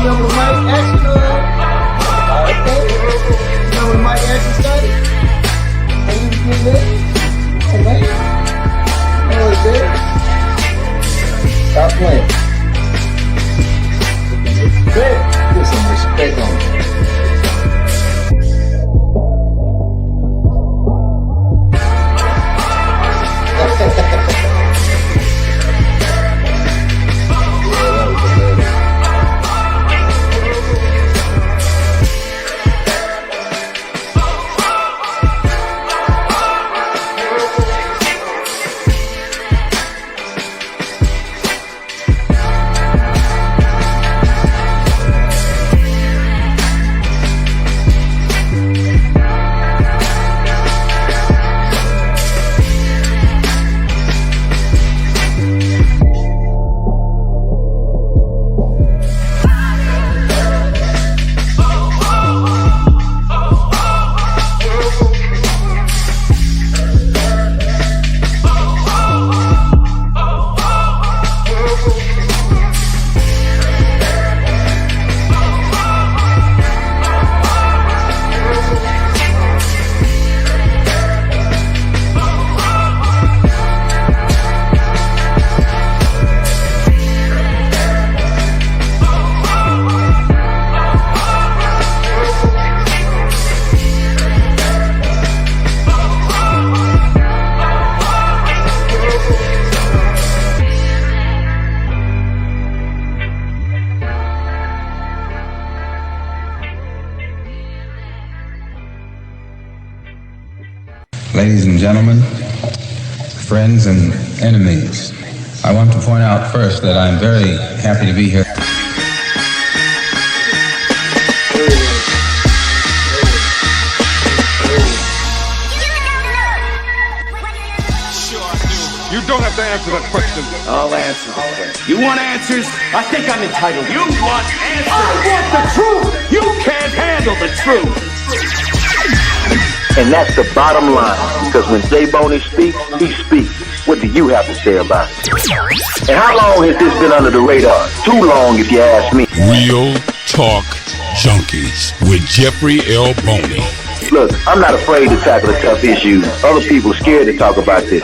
remember when Mike Action okay. Remember when Mike Action started? And he was getting ready? Oh man. Oh, it's there. Stop playing. Put some respect on it. Ladies and gentlemen, friends and enemies, I want to point out first that I'm very happy to be here. You don't have to answer that question. I'll answer the question. You want answers? I think I'm entitled. You want answers? I want the truth! You can't handle the truth! And that's the bottom line, because when J. Boney speaks, he speaks. What do you have to say about it? And how long has this been under the radar? Too long, if you ask me. Real Talk Junkies with Jeffrey L. Boney. Look, I'm not afraid to tackle a tough issue. Other people are scared to talk about this.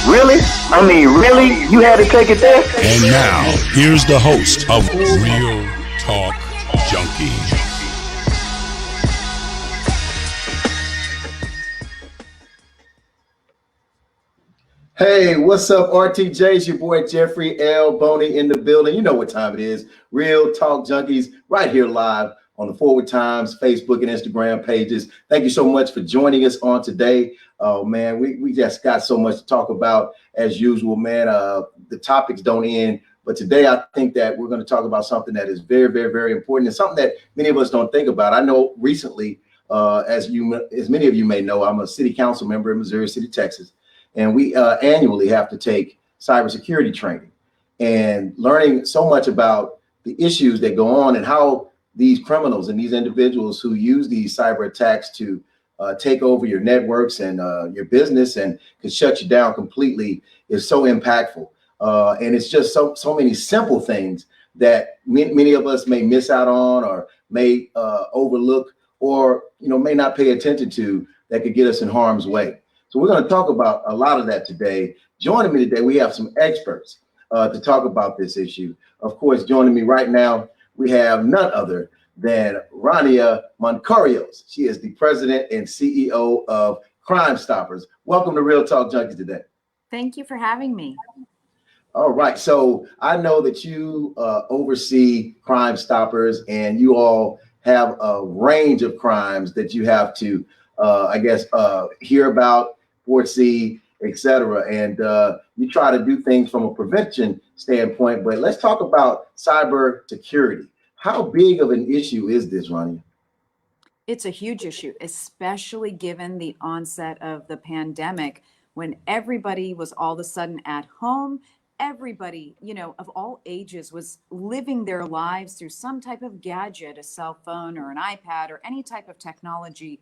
Really? I mean, really? You had to take it there? And now, here's the host of Real Talk Junkies. Hey, what's up, RTJ? It's your boy Jeffrey L. Boney in the building. You know what time it is. Real Talk Junkies right here live on the Forward Times Facebook and Instagram pages. Thank you so much for joining us on today. Oh man, we just got so much to talk about as usual, man. The topics don't end, but today I think that we're going to talk about something that is very, very, very important and something that many of us don't think about. I know recently, as many of you may know, I'm a city council member in Missouri City, Texas, and we annually have to take cybersecurity training and learning so much about the issues that go on and how these criminals and these individuals who use these cyber attacks to take over your networks and your business and can shut you down completely is so impactful. And it's just so many simple things that many of us may miss out on or may overlook or may not pay attention to that could get us in harm's way. So we're going to talk about a lot of that today. Joining me today, we have some experts to talk about this issue. Of course, joining me right now, we have none other than Rania Moncarios. She is the president and CEO of Crime Stoppers. Welcome to Real Talk Junkies today. Thank you for having me. All right. So I know that you oversee Crime Stoppers and you all have a range of crimes that you have to, hear about, foresee, etc. And you try to do things from a prevention standpoint. But let's talk about cybersecurity. How big of an issue is this, Rania? It's a huge issue, especially given the onset of the pandemic when everybody was all of a sudden at home. Everybody, of all ages was living their lives through some type of gadget, a cell phone or an iPad or any type of technology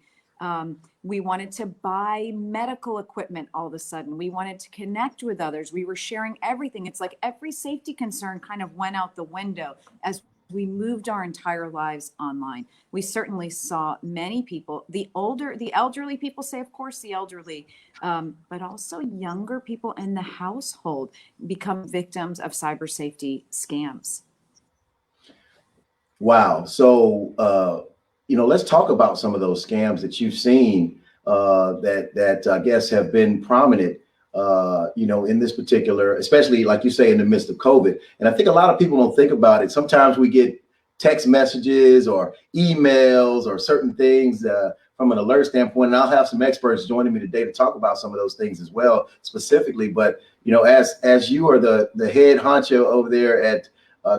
We wanted to buy medical equipment all of a sudden. We wanted to connect with others. We were sharing everything. It's like every safety concern kind of went out the window as we moved our entire lives online. We certainly saw many people, the elderly people, say, of course, the elderly, but also younger people in the household become victims of cyber safety scams. Wow. So, let's talk about some of those scams that you've seen that I guess have been prominent, in this particular, especially like you say, in the midst of COVID. And I think a lot of people don't think about it. Sometimes we get text messages or emails or certain things from an alert standpoint. And I'll have some experts joining me today to talk about some of those things as well, specifically. But, as you are the head honcho over there at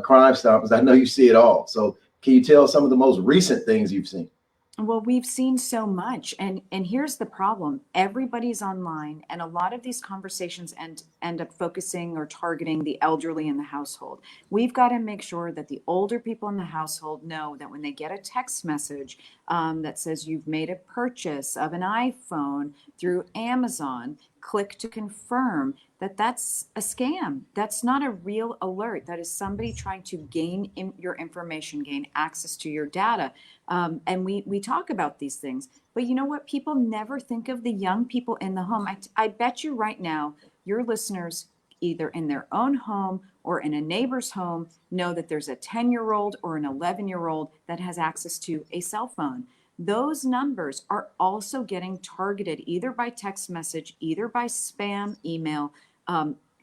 Crime Stoppers, I know you see it all. So can you tell some of the most recent things you've seen? Well, we've seen so much, and here's the problem. Everybody's online, and a lot of these conversations end up focusing or targeting the elderly in the household. We've got to make sure that the older people in the household know that when they get a text message that says you've made a purchase of an iPhone through Amazon, click to confirm, that's a scam. That's not a real alert. That is somebody trying to gain your information, gain access to your data. And we talk about these things, but you know what? People never think of the young people in the home. I bet you right now, your listeners, either in their own home or in a neighbor's home, know that there's a 10-year-old or an 11-year-old that has access to a cell phone. Those numbers are also getting targeted either by text message, either by spam email,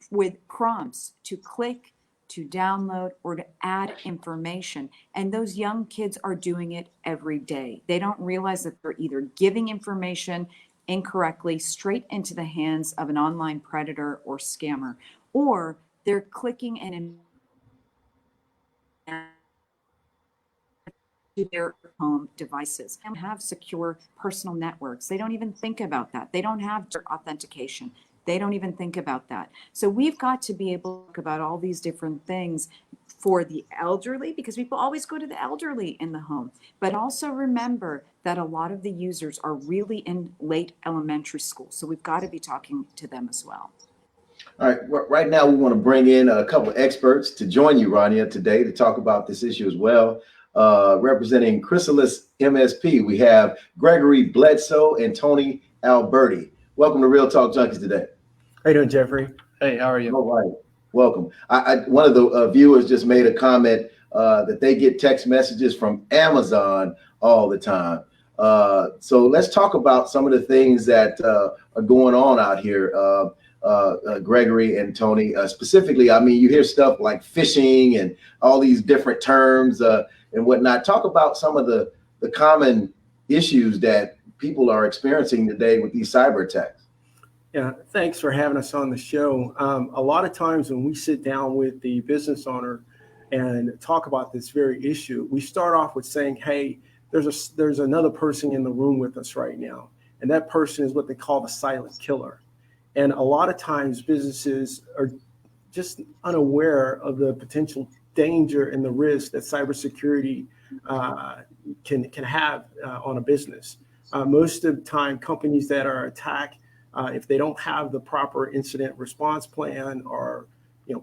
with prompts to click, to download, or to add information. And those young kids are doing it every day. They don't realize that they're either giving information incorrectly straight into the hands of an online predator or scammer, or they're clicking and to their home devices. They don't have secure personal networks. They don't even think about that. They don't have authentication. They don't even think about that. So we've got to be able to talk about all these different things for the elderly, because people always go to the elderly in the home. But also remember that a lot of the users are really in late elementary school. So we've got to be talking to them as well. All right. Right now, we want to bring in a couple of experts to join you, Rania, today to talk about this issue as well. Representing Chrysalis MSP, we have Gregory Bledsoe and Tony Alberti. Welcome to Real Talk Junkies today. How you doing, Jeffrey? Hey, how are you? All right. Welcome. One of the viewers just made a comment that they get text messages from Amazon all the time. So let's talk about some of the things that are going on out here, Gregory and Tony. Specifically, I mean, you hear stuff like phishing and all these different terms and whatnot. Talk about some of the common issues that people are experiencing today with these cyber attacks. Yeah, thanks for having us on the show. A lot of times when we sit down with the business owner and talk about this very issue, we start off with saying, hey, there's another person in the room with us right now. And that person is what they call the silent killer. And a lot of times businesses are just unaware of the potential danger and the risk that cybersecurity can have on a business. Most of the time, companies that are attacked, if they don't have the proper incident response plan or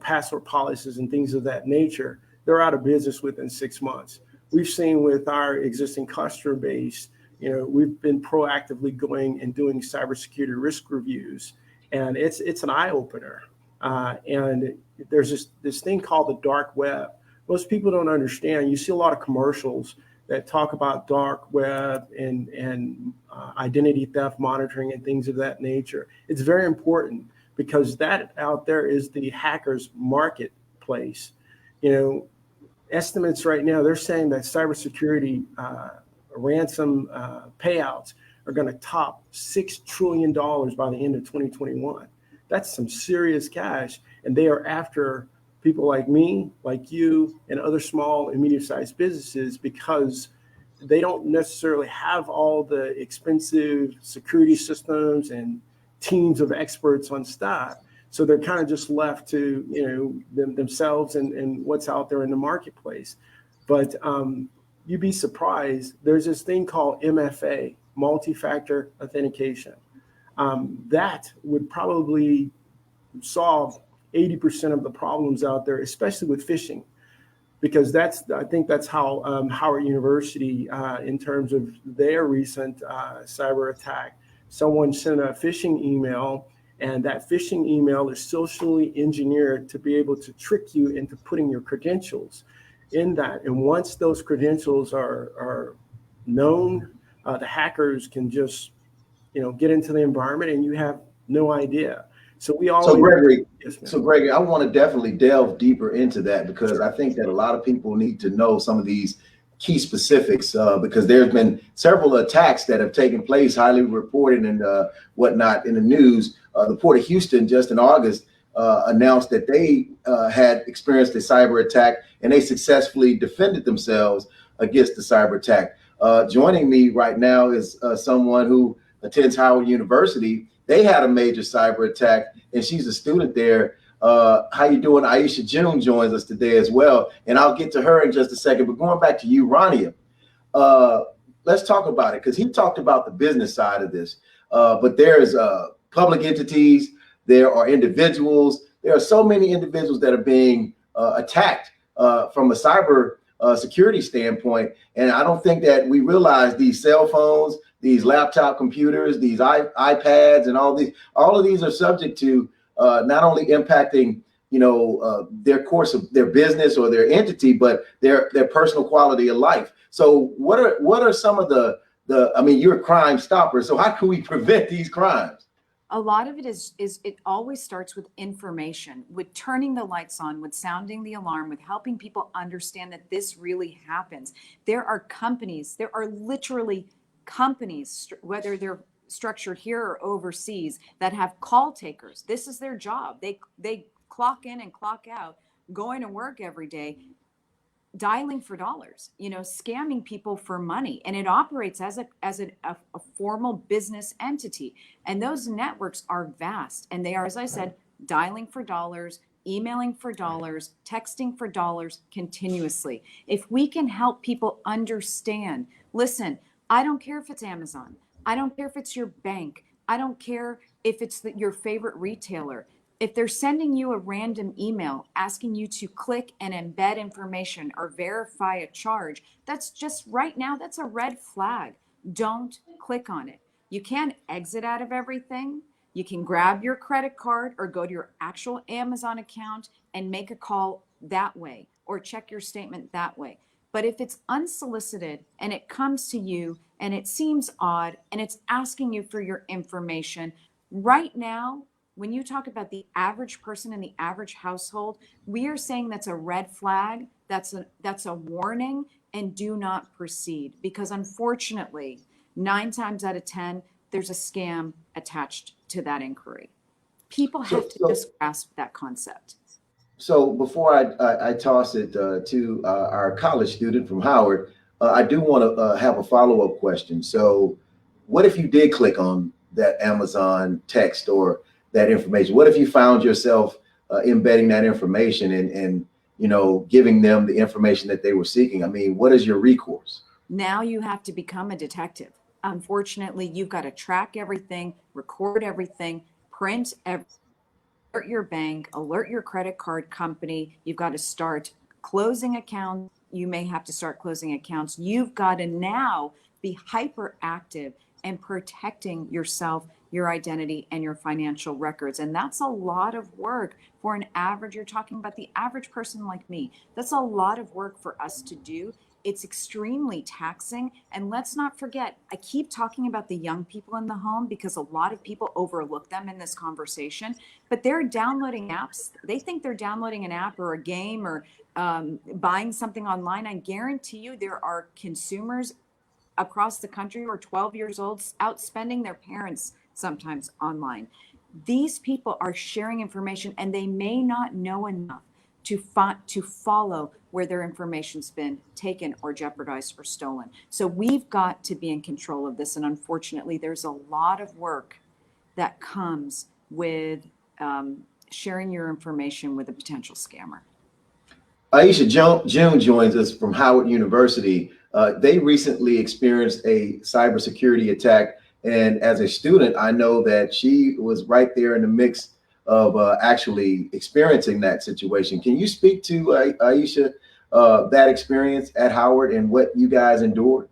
password policies and things of that nature, they're out of business within 6 months. We've seen with our existing customer base, we've been proactively going and doing cybersecurity risk reviews, and it's an eye opener. And there's this thing called the dark web. Most people don't understand. You see a lot of commercials that talk about dark web and identity theft monitoring and things of that nature. It's very important because that out there is the hacker's marketplace. Estimates right now, they're saying that cybersecurity ransom payouts are going to top $6 trillion by the end of 2021. That's some serious cash, and they are after people like me, like you, and other small and medium-sized businesses because they don't necessarily have all the expensive security systems and teams of experts on staff. So they're kind of just left to themselves and what's out there in the marketplace. But you'd be surprised. There's this thing called MFA, multi-factor authentication. That would probably solve 80% of the problems out there, especially with phishing, because I think that's how Howard University, in terms of their recent cyber attack, someone sent a phishing email, and that phishing email is socially engineered to be able to trick you into putting your credentials in that. And once those credentials are known, the hackers can just, get into the environment and you have no idea. So we always. So Gregory, I want to definitely delve deeper into that, because I think that a lot of people need to know some of these key specifics, because there's been several attacks that have taken place, highly reported and whatnot in the news. The Port of Houston just in August announced that they had experienced a cyber attack, and they successfully defended themselves against the cyber attack. Joining me right now is someone who attends Howard University. They had a major cyber attack, and she's a student there. How you doing? Aisha June joins us today as well, and I'll get to her in just a second. But going back to you, Rania, let's talk about it, because he talked about the business side of this. But there's public entities, there are individuals, there are so many individuals that are being attacked from a cyber security standpoint. And I don't think that we realize these cell phones, these laptop computers, these iPads, and all of these are subject to not only impacting, their course of their business or their entity, but their personal quality of life. So what are some of the you're a Crime Stopper, so how can we prevent these crimes? A lot of it is it always starts with information, with turning the lights on, with sounding the alarm, with helping people understand that this really happens. There are literally companies, whether they're structured here or overseas, that have call takers. This is their job. They clock in and clock out, going to work every day, dialing for dollars, scamming people for money. And it operates as a formal business entity. And those networks are vast. And they are, as I said, dialing for dollars, emailing for dollars, texting for dollars continuously. If we can help people understand, listen, I don't care if it's Amazon. I don't care if it's your bank. I don't care if it's your favorite retailer. If they're sending you a random email asking you to click and embed information or verify a charge, that's just right now, that's a red flag. Don't click on it. You can't exit out of everything. You can grab your credit card or go to your actual Amazon account and make a call that way, or check your statement that way. But if it's unsolicited and it comes to you and it seems odd and it's asking you for your information, right now, when you talk about the average person in the average household, we are saying that's a red flag, that's a warning, and do not proceed. Because unfortunately, 9 times out of 10, there's a scam attached to that inquiry. People have to just grasp that concept. So before I toss it to our college student from Howard, I do want to have a follow-up question. So what if you did click on that Amazon text or that information? What if you found yourself embedding that information and giving them the information that they were seeking? I mean, what is your recourse? Now you have to become a detective. Unfortunately, you've got to track everything, record everything, print everything. Alert your bank, alert your credit card company. You've got to start closing accounts. You may have to start closing accounts. You've got to now be hyperactive and protecting yourself, your identity, and your financial records. And that's a lot of work for an average. You're talking about the average person like me. That's a lot of work for us to do. It's extremely taxing. And let's not forget, I keep talking about the young people in the home because a lot of people overlook them in this conversation, but they're downloading apps. They think they're downloading an app or a game or buying something online. I guarantee you there are consumers across the country who are 12 years old out spending their parents sometimes online. These people are sharing information and they may not know enough to follow where their information's been taken or jeopardized or stolen. So we've got to be in control of this. And unfortunately, there's a lot of work that comes with sharing your information with a potential scammer. Aisha June joins us from Howard University. They recently experienced a cybersecurity attack. And as a student, I know that she was right there in the mix of actually experiencing that situation. Can you speak to Aisha, that experience at Howard and what you guys endured?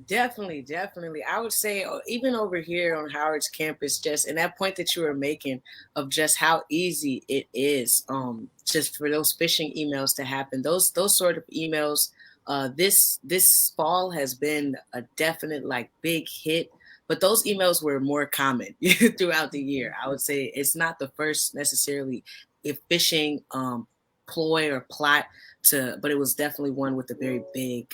Definitely, definitely. I would say even over here on Howard's campus, just and that point that you were making of just how easy it is, just for those phishing emails to happen. Those sort of emails, this fall has been a definite like big hit. But those emails were more common throughout the year. I would say it's not the first necessarily if phishing ploy or plot but it was definitely one with a very big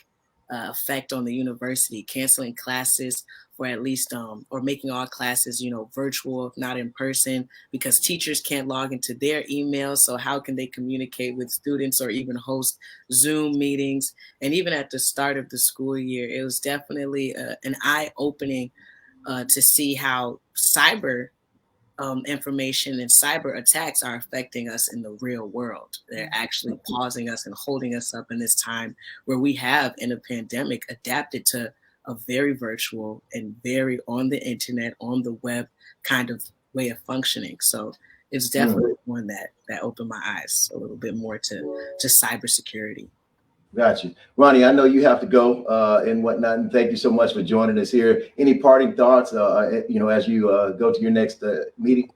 effect on the university, canceling classes for at least or making all classes, virtual, if not in person, because teachers can't log into their emails. So how can they communicate with students or even host Zoom meetings? And even at the start of the school year, it was definitely an eye-opening to see how cyber information and cyber attacks are affecting us in the real world. They're actually pausing us and holding us up in this time where we have, in a pandemic, adapted to a very virtual and very on the internet, on the web kind of way of functioning. So it's definitely one that opened my eyes a little bit more to cybersecurity. Got you. Ronnie, I know you have to go and whatnot, and thank you so much for joining us here. Any parting thoughts, as you go to your next meeting?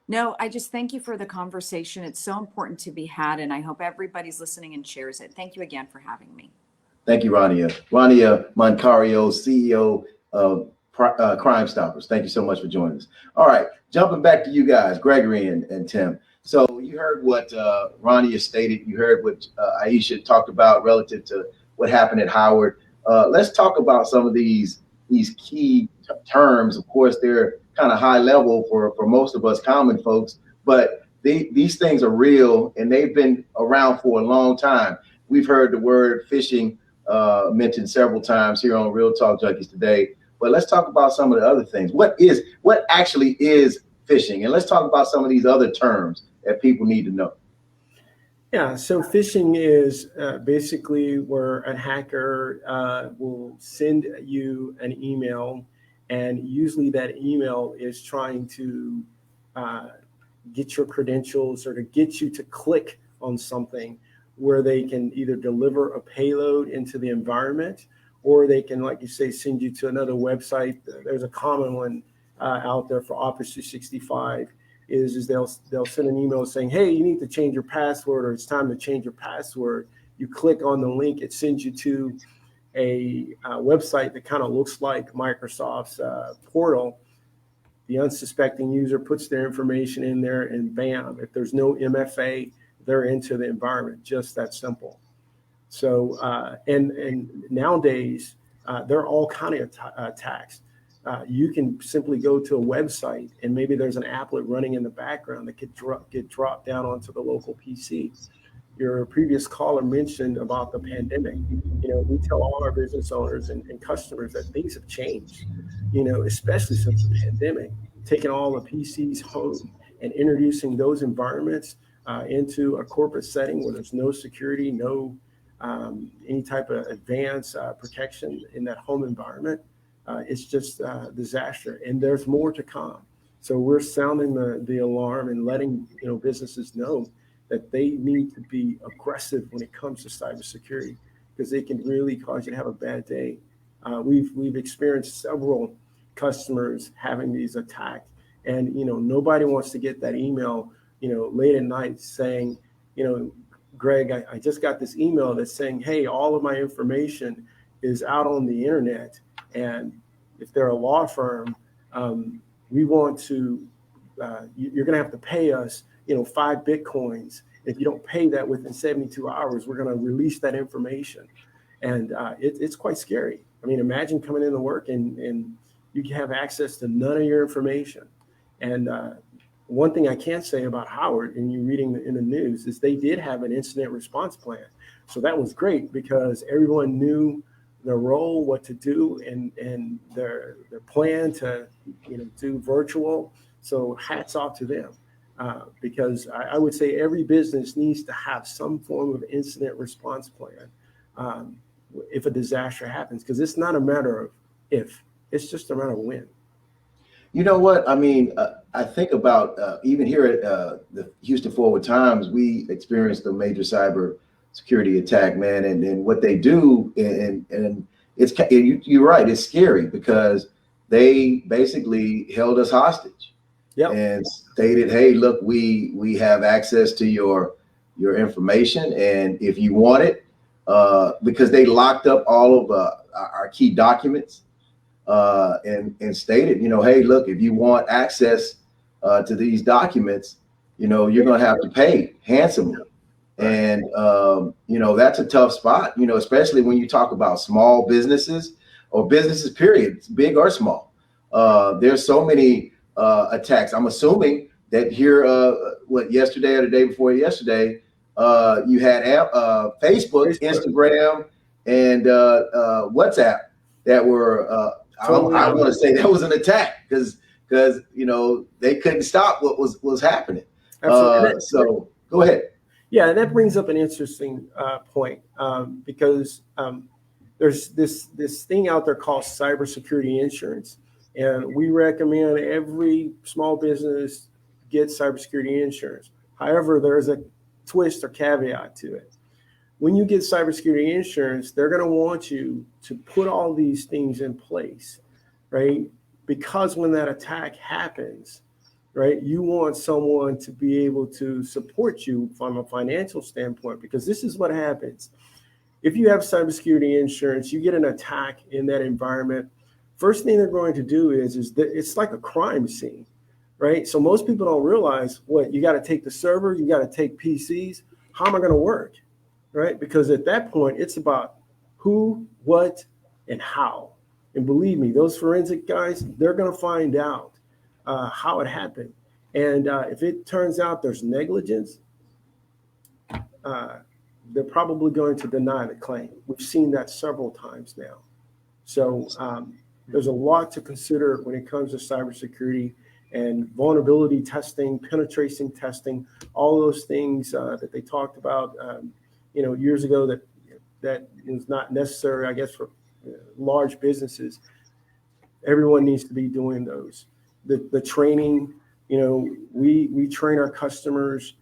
No, I just thank you for the conversation. It's so important to be had, and I hope everybody's listening and shares it. Thank you again for having me. Thank you, Rania. Rania Moncario, CEO of Crime Stoppers. Thank you so much for joining us. All right, jumping back to you guys, Gregory and Tim. So you heard what Rania stated. You heard what Aisha talked about relative to what happened at Howard. Let's talk about some of these key terms. Of course, they're kind of high level for most of us common folks, but these things are real and they've been around for a long time. We've heard the word phishing mentioned several times here on Real Talk Junkies today, but let's talk about some of the other things. What actually is phishing? And let's talk about some of these other terms that people need to know. Yeah, so phishing is basically where a hacker will send you an email, and usually that email is trying to get your credentials or to get you to click on something where they can either deliver a payload into the environment, or they can, like you say, send you to another website. There's a common one out there for Office 365 is they'll send an email saying, hey, you need to change your password, or it's time to change your password. You click on the link, it sends you to a website that kind of looks like Microsoft's portal. The unsuspecting user puts their information in there, and bam, if there's no MFA, they're into the environment. Just that simple. So and nowadays there are all kind of attacks. You can simply go to a website and maybe there's an applet running in the background that could get dropped down onto the local PC. Your previous caller mentioned about the pandemic. We tell all our business owners and customers that things have changed, especially since the pandemic, taking all the PCs home and introducing those environments into a corporate setting where there's no security, no any type of advanced protection in that home environment. It's just a disaster, and there's more to come. So we're sounding the alarm and letting businesses know that they need to be aggressive when it comes to cybersecurity, because they can really cause you to have a bad day. We've experienced several customers having these attacks, and nobody wants to get that email late at night saying, Greg, I just got this email that's saying, hey, all of my information is out on the internet. And if they're a law firm, we want to, you're going to have to pay us, 5 Bitcoins. If you don't pay that within 72 hours, we're going to release that information. And it's quite scary. I mean, imagine coming into work and you have access to none of your information. And one thing I can't say about Howard, and you reading in the news, is they did have an incident response plan. So that was great because everyone knew their role, what to do, and their plan to do virtual. So hats off to them, because I would say every business needs to have some form of incident response plan. if a disaster happens, because it's not a matter of if, it's just a matter of when. You know what? I mean, I think about even here at the Houston Forward Times, we experienced a major cyber security attack, man, and what they do, and you're right, it's scary because they basically held us hostage. Yep. And stated, hey, look, we have access to your information, and if you want it, because they locked up all of our key documents, and stated, hey, look, if you want access to these documents, you're going to have to pay handsomely. And that's a tough spot, especially when you talk about small businesses or businesses, period, big or small. There's so many attacks. I'm assuming that here, yesterday or the day before yesterday, you had Facebook, Instagram, and WhatsApp that were, I want to say that was an attack because they couldn't stop what was happening. So go ahead. Yeah, and that brings up an interesting point because there's this thing out there called cybersecurity insurance, and we recommend every small business get cybersecurity insurance. However, there's a twist or caveat to it. When you get cybersecurity insurance, they're going to want you to put all these things in place, right? Because when that attack happens, right, you want someone to be able to support you from a financial standpoint, because this is what happens. If you have cybersecurity insurance, you get an attack in that environment. First thing they're going to do is that it's like a crime scene, right? So most people don't realize you got to take the server, you got to take PCs. How am I going to work, right? Because at that point, it's about who, what, and how. And believe me, those forensic guys, they're going to find out how it happened. And if it turns out there's negligence, they're probably going to deny the claim. We've seen that several times now. So there's a lot to consider when it comes to cybersecurity and vulnerability testing, penetration testing, all those things that they talked about, years ago that is not necessary, I guess, for large businesses. Everyone needs to be doing those. The training, we train our customers.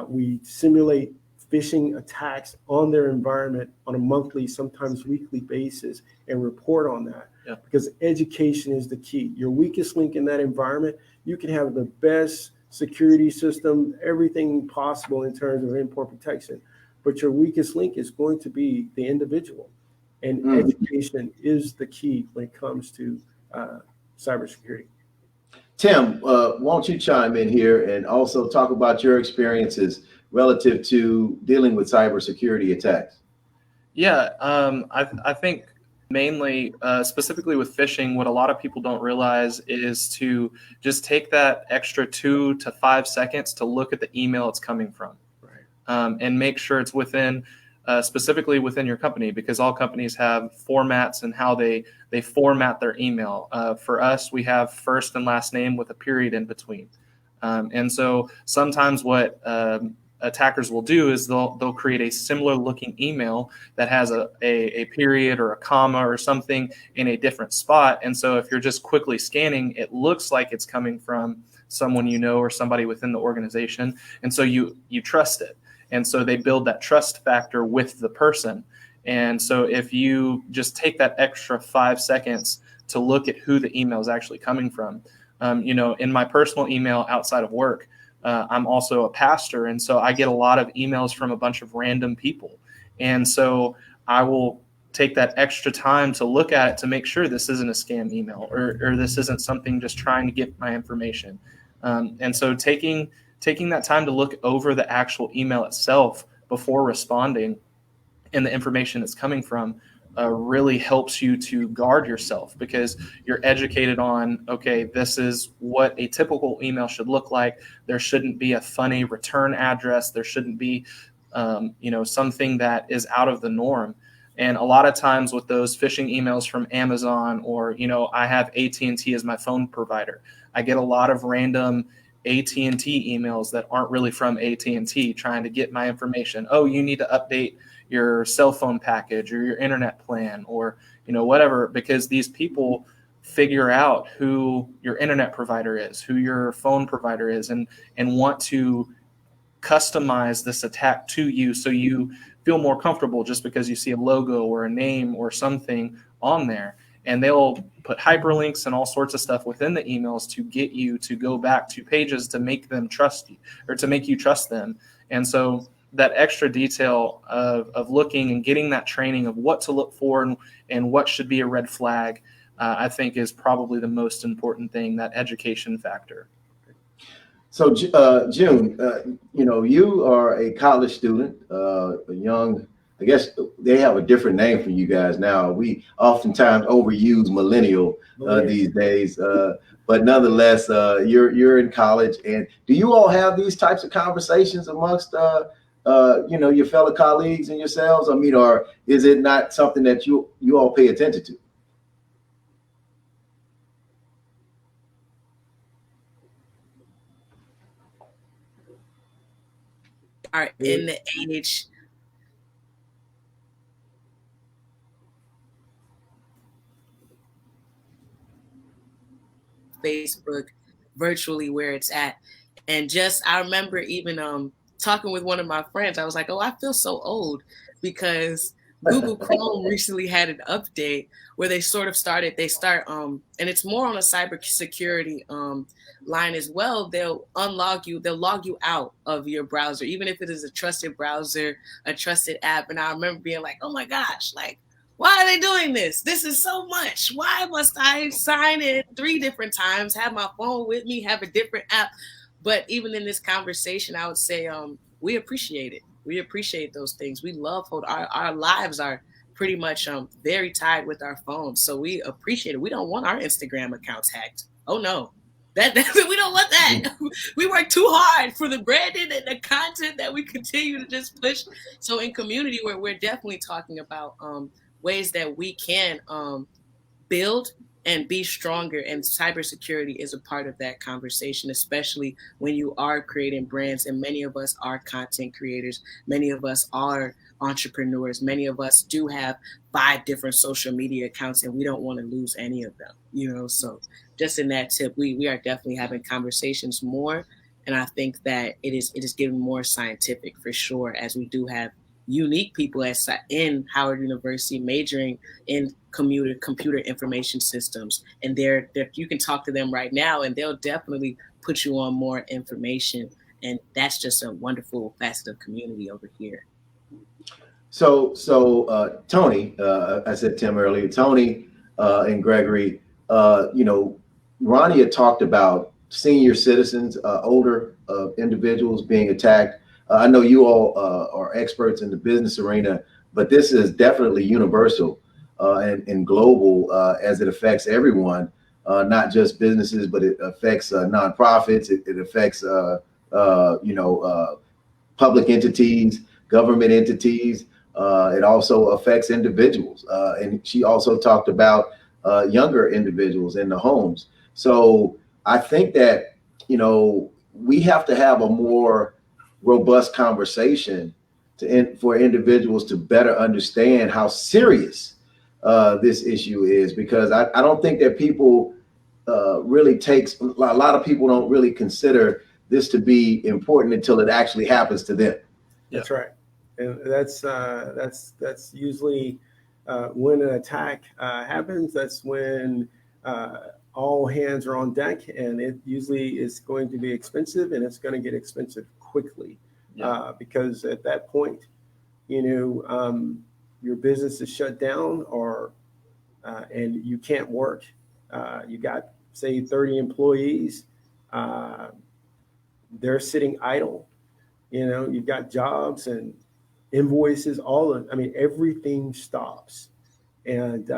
We simulate phishing attacks on their environment on a monthly, sometimes weekly basis, and report on that. Yeah. Because education is the key. Your weakest link in that environment, you can have the best security system, everything possible in terms of endpoint protection, but your weakest link is going to be the individual. And education is the key when it comes to cybersecurity. Tim, won't you chime in here and also talk about your experiences relative to dealing with cybersecurity attacks? Yeah, I think mainly, specifically with phishing, what a lot of people don't realize is to just take that extra 2 to 5 seconds to look at the email it's coming from, right? And make sure it's within, specifically within your company, because all companies have formats and how they format their email. For us, we have first and last name with a period in between. And so sometimes what attackers will do is they'll create a similar looking email that has a period or a comma or something in a different spot. And so if you're just quickly scanning, it looks like it's coming from someone or somebody within the organization. And so you trust it. And so they build that trust factor with the person. And so if you just take that extra 5 seconds to look at who the email is actually coming from, in my personal email outside of work, I'm also a pastor. And so I get a lot of emails from a bunch of random people. And so I will take that extra time to look at it to make sure this isn't a scam email or this isn't something just trying to get my information. And so taking that time to look over the actual email itself before responding and the information it's coming from really helps you to guard yourself, because you're educated on, okay, this is what a typical email should look like. There shouldn't be a funny return address. There shouldn't be, something that is out of the norm. And a lot of times with those phishing emails from Amazon or, I have AT&T as my phone provider, I get a lot of random AT&T emails that aren't really from AT&T trying to get my information. Oh, you need to update your cell phone package or your internet plan or, whatever, because these people figure out who your internet provider is, who your phone provider is, and want to customize this attack to you so you feel more comfortable just because you see a logo or a name or something on there. And they'll put hyperlinks and all sorts of stuff within the emails to get you to go back to pages to make them trust you or to make you trust them. And so that extra detail of looking and getting that training of what to look for and what should be a red flag, I think is probably the most important thing, that education factor. So, June, you are a college student, a young, I guess they have a different name for you guys now. We oftentimes overuse millennial these days, but nonetheless, you're in college. And do you all have these types of conversations amongst, your fellow colleagues and yourselves? I mean, or is it not something that you all pay attention to? Are in the age Facebook virtually where it's at. And just I remember even talking with one of my friends, I was like, oh, I feel so old because Google Chrome recently had an update where they start and it's more on a cybersecurity line as well. They'll log you out of your browser, even if it is a trusted browser, a trusted app. And I remember being like, oh my gosh, like, why are they doing this? This is so much. Why must I sign in 3 different times, have my phone with me, have a different app? But even in this conversation, I would say we appreciate it. We appreciate those things. We love our lives are pretty much very tied with our phones. So we appreciate it. We don't want our Instagram accounts hacked. Oh no. That we don't want that. We work too hard for the branding and the content that we continue to just push. So in community, where we're definitely talking about ways that we can build and be stronger. And cybersecurity is a part of that conversation, especially when you are creating brands. And many of us are content creators. Many of us are entrepreneurs. Many of us do have 5 different social media accounts, and we don't want to lose any of them, So just in that tip, we are definitely having conversations more. And I think that it is getting more scientific for sure, as we do have unique people in Howard University majoring in computer information systems, and they're you can talk to them right now and they'll definitely put you on more information, and that's just a wonderful facet of community over here. So Tony, I said Tim earlier, Tony and Gregory, Ronnie had talked about senior citizens, older individuals being attacked. I know you all are experts in the business arena, but this is definitely universal and global as it affects everyone, not just businesses, but it affects nonprofits. It affects, public entities, government entities. It also affects individuals. And she also talked about younger individuals in the homes. So I think that, we have to have a more robust conversation for individuals to better understand how serious this issue is, because I don't think that people really a lot of people don't really consider this to be important until it actually happens to them. That's right. And that's usually when an attack happens. That's when all hands are on deck, and it usually is going to be expensive, and it's going to get expensive quickly. Because at that point, your business is shut down, or and you can't work. You got, say, 30 employees. They're sitting idle. You've got jobs and invoices, everything stops, and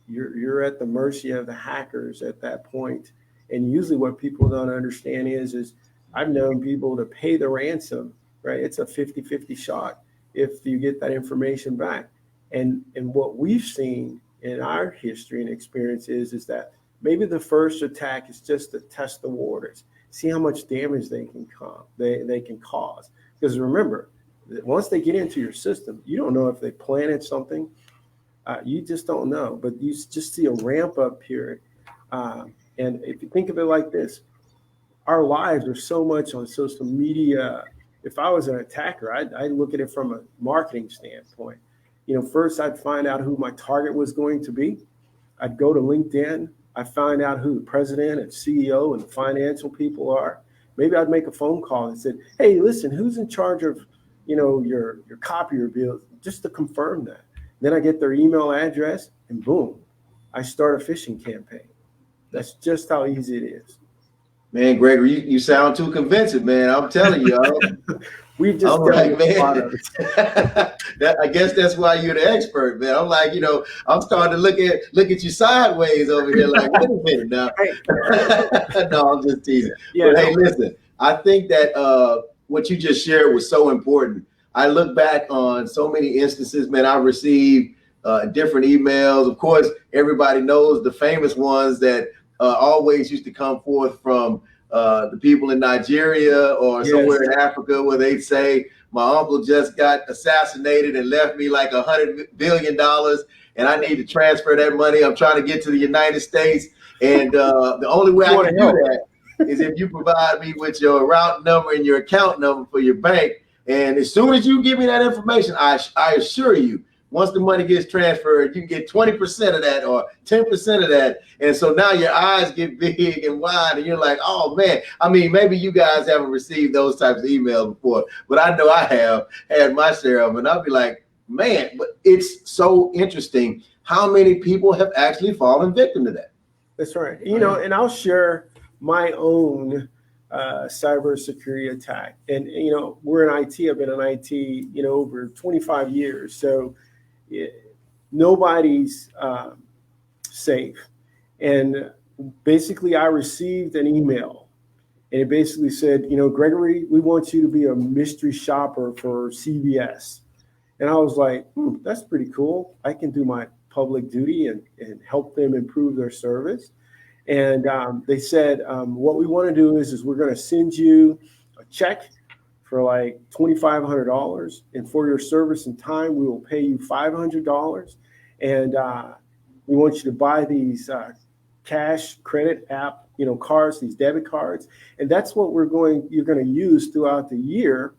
you're at the mercy of the hackers at that point. And usually what people don't understand is I've known people to pay the ransom, right? It's a 50-50 shot if you get that information back. And what we've seen in our history and experience is that maybe the first attack is just to test the waters, see how much damage they can cause. Because remember, once they get into your system, you don't know if they planted something. You just don't know. But you just see a ramp up period. And if you think of it like this, our lives are so much on social media. If I was an attacker, I'd look at it from a marketing standpoint. First I'd find out who my target was going to be. I'd go to LinkedIn. I'd find out who the president and CEO and the financial people are. Maybe I'd make a phone call and said, hey, listen, who's in charge of, your copier bill, just to confirm that. Then I get their email address and boom, I start a phishing campaign. That's just how easy it is. Man, Gregory, you sound too convincing, man. I'm telling you. We've just man. I guess that's why you're the expert, man. I'm like, I'm starting to look at you sideways over here, like, wait a minute now. No, I'm just teasing. Yeah, but hey, listen, I think that what you just shared was so important. I look back on so many instances, man. I received different emails. Of course, everybody knows the famous ones that always used to come forth from the people in Nigeria or somewhere in Africa, where they'd say, my uncle just got assassinated and left me like $100 billion, and I need to transfer that money. I'm trying to get to the United States. And the only way I can do that is if you provide me with your route number and your account number for your bank. And as soon as you give me that information, I assure you, once the money gets transferred, you can get 20% of that or 10% of that. And so now your eyes get big and wide and you're like, oh, man. I mean, maybe you guys haven't received those types of emails before, but I know I have had my share of them. And I'll be like, man, but it's so interesting how many people have actually fallen victim to that. That's right. And I'll share my own cybersecurity attack. And, we're in IT. I've been in IT, over 25 years. So nobody's safe. And basically I received an email and it basically said, Gregory, we want you to be a mystery shopper for CVS. And I was like, that's pretty cool. I can do my public duty and help them improve their service. And they said, what we want to do is we're going to send you a check for like $2,500, and for your service and time, we will pay you $500. And we want you to buy these cash credit app, cards, these debit cards, and that's what you're going to use throughout the year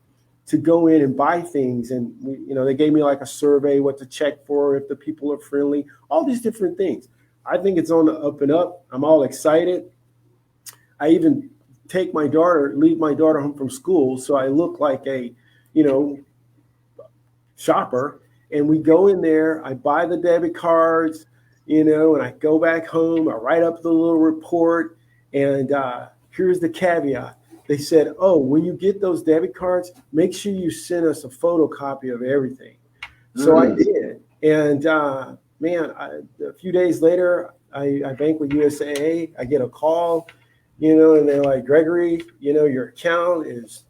to go in and buy things. And they gave me like a survey, what to check for, if the people are friendly, all these different things. I think it's on the up and up. I'm all excited. I even leave my daughter home from school, so I look like a, shopper. And we go in there, I buy the debit cards, and I go back home, I write up the little report, and here's the caveat. They said, oh, when you get those debit cards, make sure you send us a photocopy of everything. So I did. And a few days later, I bank with USAA. I get a call, and they're like, Gregory, your account is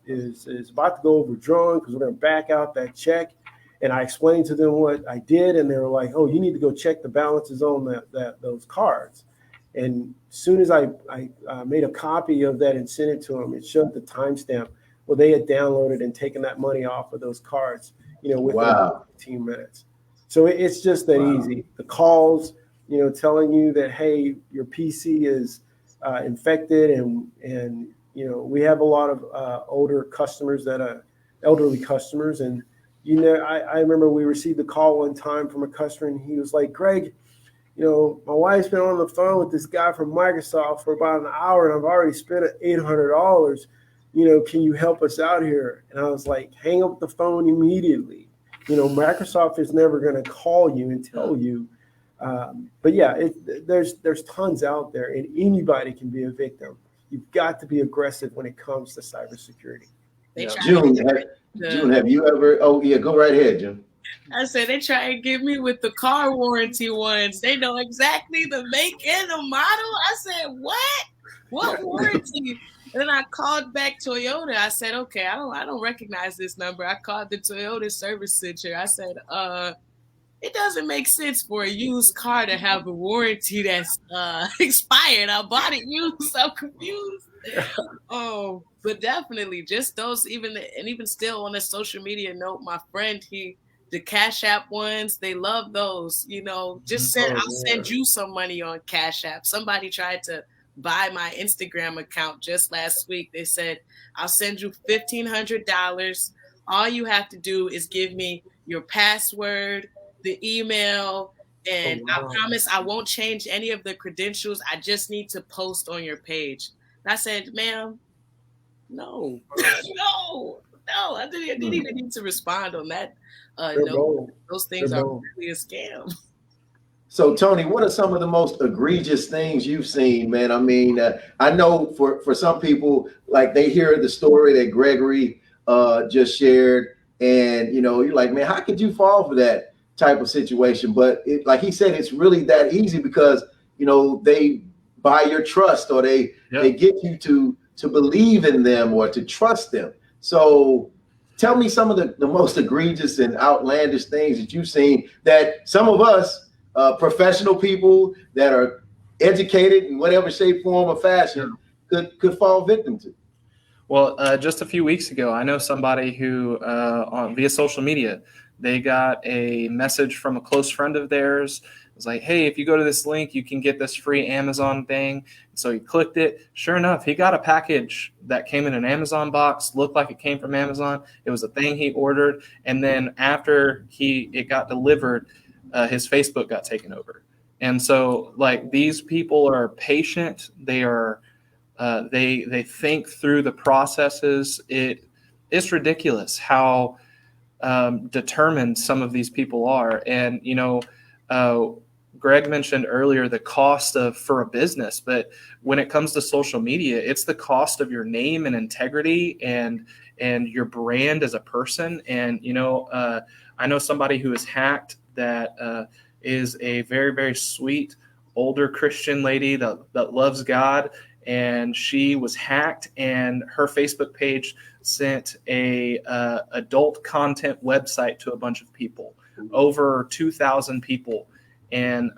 about to go overdrawn because we're going to back out that check. And I explained to them what I did, and they were like, oh, you need to go check the balances on those cards. And as soon as I made a copy of that and sent it to them, it showed the timestamp. Well, they had downloaded and taken that money off of those cards, within 15 minutes. So it's just that easy. The calls, telling you that, hey, your PC is infected, and we have a lot of elderly customers, and I remember we received a call one time from a customer, and he was like, Greg, my wife's been on the phone with this guy from Microsoft for about an hour, and I've already spent $800. Can you help us out here? And I was like, hang up the phone immediately. Microsoft is never going to call you and tell you. But yeah, there's tons out there, and anybody can be a victim. You've got to be aggressive when it comes to cybersecurity. June, have you ever? Oh yeah, go right ahead, June. I said they try and get me with the car warranty ones. They know exactly the make and the model. I said, what warranty? And then I called back Toyota. I said, okay, I don't recognize this number. I called the Toyota service center. I said, it doesn't make sense for a used car to have a warranty that's expired. I bought it used. I'm confused. Oh, but definitely just those, even still on a social media note, my friend, the Cash App ones, they love those, just I'll send you some money on Cash App. Somebody tried to buy my Instagram account just last week. They said, I'll send you $1,500. All you have to do is give me your password, the email, and I promise I won't change any of the credentials. I just need to post on your page. And I said, ma'am, no, no, I didn't even need to respond on that. No, those things are really a scam. So, Tony, what are some of the most egregious things you've seen, man? I mean, I know for some people, like they hear the story that Gregory just shared, and you're like, man, how could you fall for that type of situation? But like he said, it's really that easy because they buy your trust, or they get you to believe in them or to trust them. So, tell me some of the most egregious and outlandish things that you've seen that some of us. Professional people that are educated in whatever shape, form, or fashion could fall victim to. Well, just a few weeks ago, I know somebody who, via social media, they got a message from a close friend of theirs. It was like, hey, if you go to this link, you can get this free Amazon thing. So he clicked it. Sure enough, he got a package that came in an Amazon box, looked like it came from Amazon. It was a thing he ordered. And then after it got delivered, his Facebook got taken over. And so like these people are patient. They are, they think through the processes. It's ridiculous how determined some of these people are. And, Greg mentioned earlier the cost for a business, but when it comes to social media, it's the cost of your name and integrity and your brand as a person. And, I know somebody who is hacked that is a very, very sweet older Christian lady that loves God, and she was hacked, and her Facebook page sent a adult content website to a bunch of people, over 2,000 people, and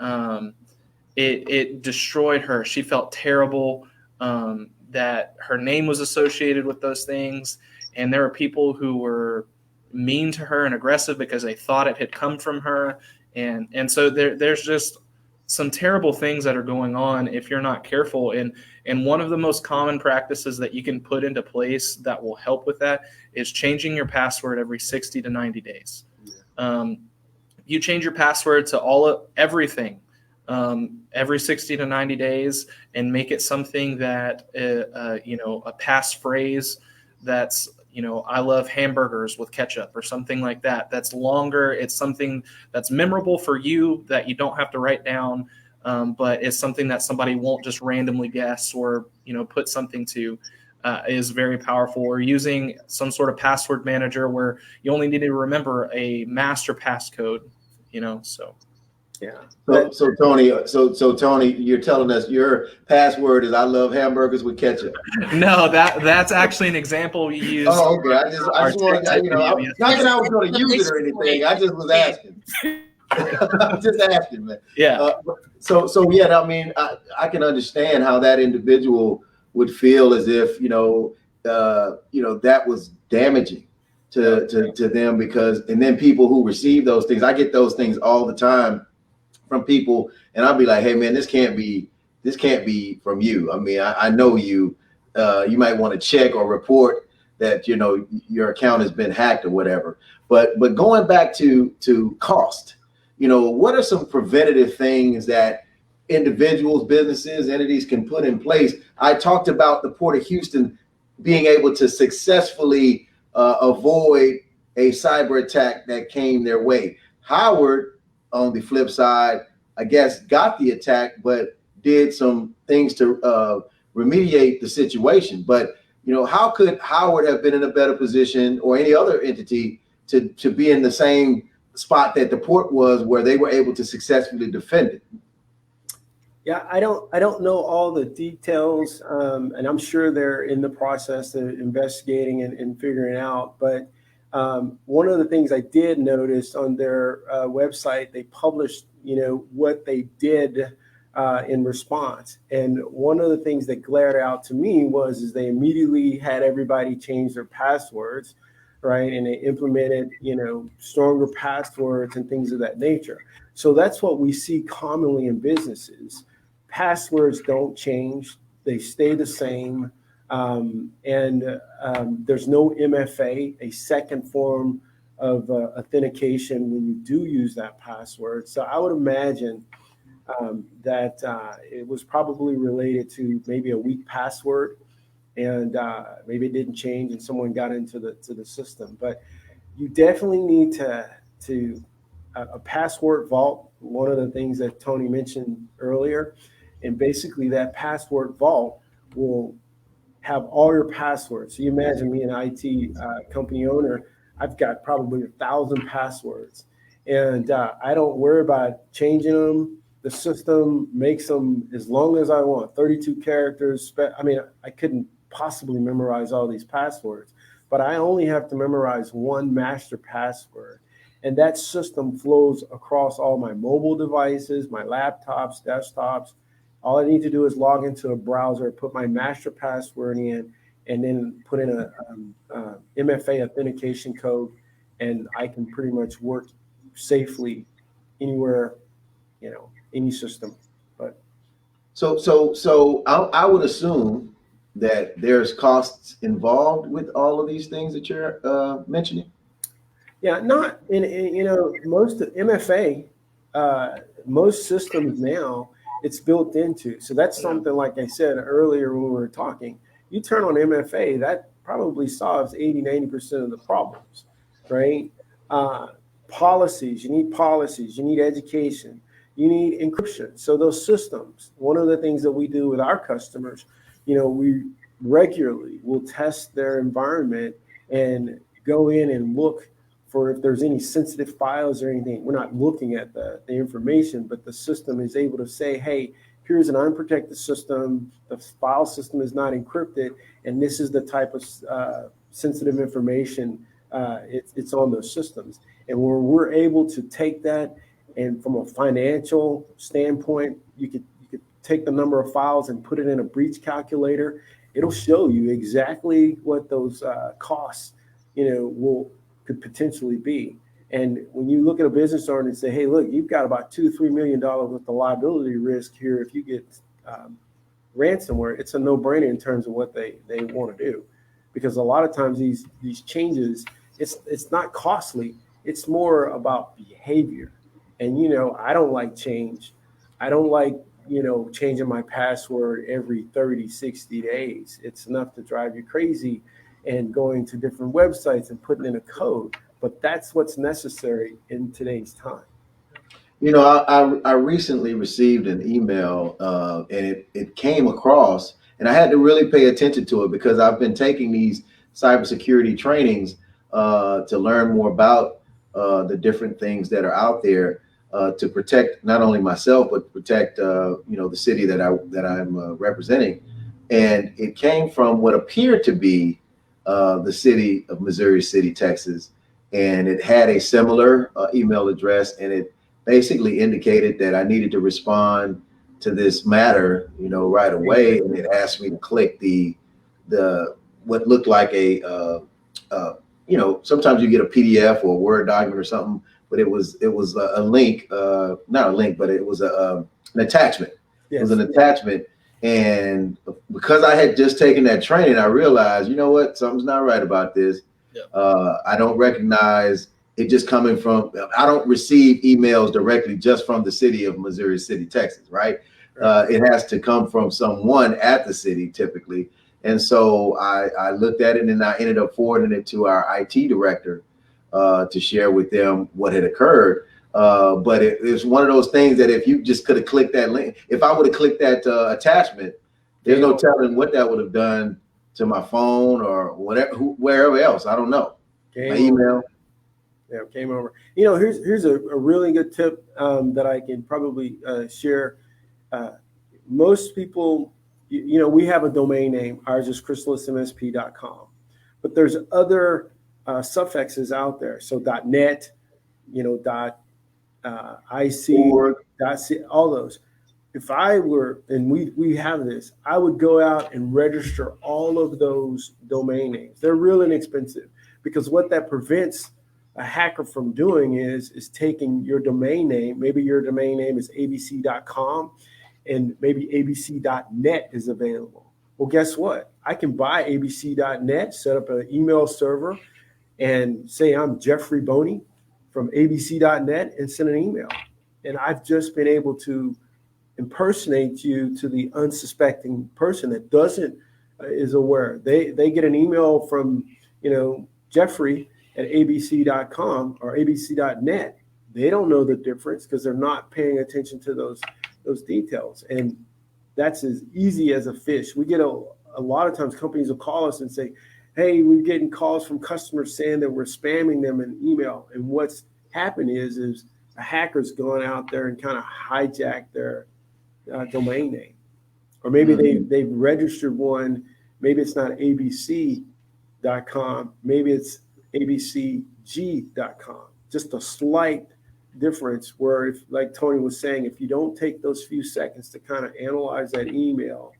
it destroyed her. She felt terrible that her name was associated with those things, and there were people who were mean to her and aggressive because they thought it had come from her. And so there's just some terrible things that are going on if you're not careful. And one of the most common practices that you can put into place that will help with that is changing your password every 60 to 90 days. You change your password to everything every 60 to 90 days and make it something that, a passphrase that's, I love hamburgers with ketchup or something like that. That's longer. It's something that's memorable for you that you don't have to write down, but it's something that somebody won't just randomly guess or, put something to, is very powerful. Or using some sort of password manager where you only need to remember a master passcode, so. Yeah. So Tony, you're telling us your password is "I love hamburgers with ketchup." No, that's actually an example we use. Oh, okay. I just wanted, not that I was going to use it or anything. I just was asking. I'm just asking, man. Yeah. So yeah. I mean, I can understand how that individual would feel as if that was damaging to them, because, and then people who receive those things, I get those things all the time from people, and I'll be like, hey man, this can't be from you. I mean, I know you. You might want to check or report that your account has been hacked or whatever. But going back to cost, what are some preventative things that individuals, businesses, entities can put in place? I talked about the Port of Houston being able to successfully avoid a cyber attack that came their way. Howard, on the flip side, I guess got the attack, but did some things to remediate the situation. But how could Howard have been in a better position, or any other entity, to be in the same spot that the port was, where they were able to successfully defend it? Yeah, I don't know all the details, and I'm sure they're in the process of investigating and figuring out. But one of the things I did notice on their website, they published, what they did in response. And one of the things that glared out to me is they immediately had everybody change their passwords, right? And they implemented, stronger passwords and things of that nature. So that's what we see commonly in businesses. Passwords don't change; they stay the same. There's no MFA, a second form of authentication when you do use that password. So I would imagine that it was probably related to maybe a weak password, and maybe it didn't change, and someone got into the system. But you definitely need to a password vault. One of the things that Tony mentioned earlier, and basically that password vault will have all your passwords. So you imagine me, an IT company owner, I've got probably 1,000 passwords, and I don't worry about changing them. The system makes them as long as I want, 32 characters. I mean, I couldn't possibly memorize all these passwords, but I only have to memorize one master password. And that system flows across all my mobile devices, my laptops, desktops. All I need to do is log into a browser, put my master password in, and then put in a MFA authentication code, and I can pretty much work safely anywhere, any system. But so I would assume that there's costs involved with all of these things that you're mentioning. Yeah, not in most MFA, most systems now it's built into. So that's something, like I said earlier when we were talking, you turn on MFA, that probably solves 80-90% of the problems, right? Policies, you need education, you need encryption. So those systems, one of the things that we do with our customers, we regularly will test their environment and go in and look for if there's any sensitive files or anything. We're not looking at the information, but the system is able to say, hey, here's an unprotected system, the file system is not encrypted, and this is the type of sensitive information it's on those systems. And where we're able to take that, and from a financial standpoint, you could take the number of files and put it in a breach calculator. It'll show you exactly what those costs, could potentially be. And when you look at a business owner and say, hey, look, you've got about $2-3 million worth of liability risk here if you get ransomware, it's a no-brainer in terms of what they want to do. Because a lot of times these changes, it's not costly, it's more about behavior. And I don't like change. I don't like changing my password every 30, 60 days. It's enough to drive you crazy and going to different websites and putting in a code. But that's what's necessary in today's time. I recently received an email and it came across, and I had to really pay attention to it because I've been taking these cybersecurity trainings to learn more about the different things that are out there to protect not only myself, but protect the city that I'm representing. And it came from what appeared to be the city of Missouri City, Texas. And it had a similar email address, and it basically indicated that I needed to respond to this matter, right away. And it asked me to click the what looked like a sometimes you get a PDF or a Word document or something, but it was a link, not a link, but it was an attachment. Yes. It was an attachment. And because I had just taken that training, I realized, something's not right about this. Yep. I don't recognize it just coming from, I don't receive emails directly just from the city of Missouri City, Texas, right? It has to come from someone at the city typically. And so I looked at it and I ended up forwarding it to our IT director to share with them what had occurred. But it's one of those things that if you just could have clicked that link, if I would have clicked that attachment, there's no telling what that would have done to my phone or whatever, wherever else. I don't know. My email. Yeah, came over. Here's a really good tip that I can probably share. Most people, we have a domain name. Ours is chrysalismsp.com. But there's other suffixes out there. So .net, .ic, .c, all those. if I were, and we have this, I would go out and register all of those domain names. They're real inexpensive, because what that prevents a hacker from doing is taking your domain name. Maybe your domain name is abc.com and maybe abc.net is available. Well, guess what? I can buy abc.net, set up an email server, and say I'm Jeffrey Boney from abc.net and send an email. And I've just been able to impersonate you to the unsuspecting person that doesn't is aware. They get an email from, Jeffrey at abc.com or abc.net. They don't know the difference because they're not paying attention to those details. And that's as easy as a fish. We get a lot of times companies will call us and say, hey, we're getting calls from customers saying that we're spamming them in email. And what's happened is a hacker's gone out there and kind of hijacked their domain name. Or maybe they've registered one. Maybe it's not abc.com. Maybe it's abcg.com. Just a slight difference where, if, like Tony was saying, if you don't take those few seconds to kind of analyze that email,